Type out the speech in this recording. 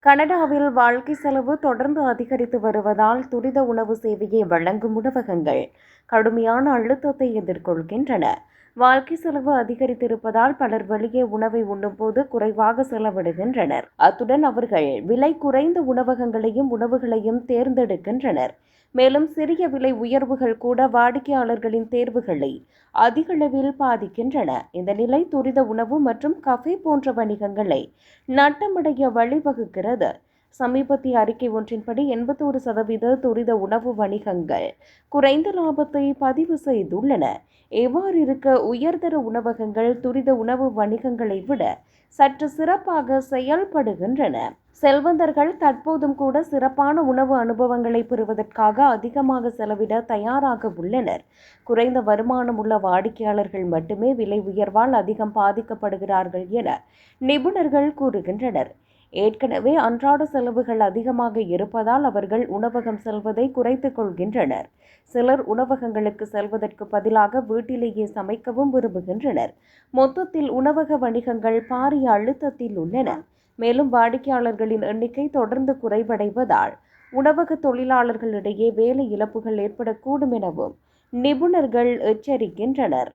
கனடாவில் வாழ்க்கை செலவு தொடர்ந்து அதிகரித்து வருவதால் துரித உணவு சேவையை வழங்கும் உணவகங்கள் கடுமையான அழுத்தத்தை எதிர்கொள்கின்றன. வாழ்க்கை செலவு அதிகரித்திருப்பதால் பலர் வெளியே உணவை உண்ணும்போது குறைவாக செலவிடுகின்றனர். அத்துடன் அவர்கள் விலை குறைந்த உணவுகளையும் தேர்ந்தெடுக்கின்றனர். மேலும் சிறிய விலை உயர்வுகள் கூட வாடிக்கையாளர்களின் தேர்வுகளை அதிகளவில் பாதிக்கின்றன. இந்த நிலை துரித உணவு மற்றும் கஃபே போன்ற வணிகங்களை நட்டமடைய வழிவகுக்கிறது. சமீபத்திய அறிக்கை ஒன்றின்படி 81% துரித உணவு வணிகங்கள் குறைந்த லாபத்தை பதிவு செய்துள்ளன. எவ்வாறு இருக்க உயர்தர உணவகங்கள் துரித உணவு வணிகங்களை விட சற்று சிறப்பாக செயல்படுகின்றன. செல்வந்தர்கள் தற்போதும் கூட சிறப்பான உணவு அனுபவங்களை பெறுவதற்காக அதிகமாக செலவிட தயாராக உள்ளனர். குறைந்த வருமானம் உள்ள வாடிக்கையாளர்கள் மட்டுமே விலை உயர்வால் அதிகம் பாதிக்கப்படுகிறார்கள் என நிபுணர்கள் கூறுகின்றனர். ஏற்கனவே அன்றாட செலவுகள் அதிகமாக இருப்பதால் அவர்கள் உணவகம் செல்வதை குறைத்துக் கொள்கின்றனர். சிலர் உணவகங்களுக்கு செல்வதற்கு பதிலாக வீட்டிலேயே சமைக்கவும் விரும்புகின்றனர். மொத்தத்தில் உணவக வணிகங்கள் பாரிய அழுத்தத்தில் உள்ளன. மேலும் வாடிக்கையாளர்களின் எண்ணிக்கை தொடர்ந்து குறைவடைவதால் உணவக தொழிலாளர்களிடையே வேலை இழப்புகள் ஏற்படக்கூடும் எனவும் நிபுணர்கள் எச்சரிக்கின்றனர்.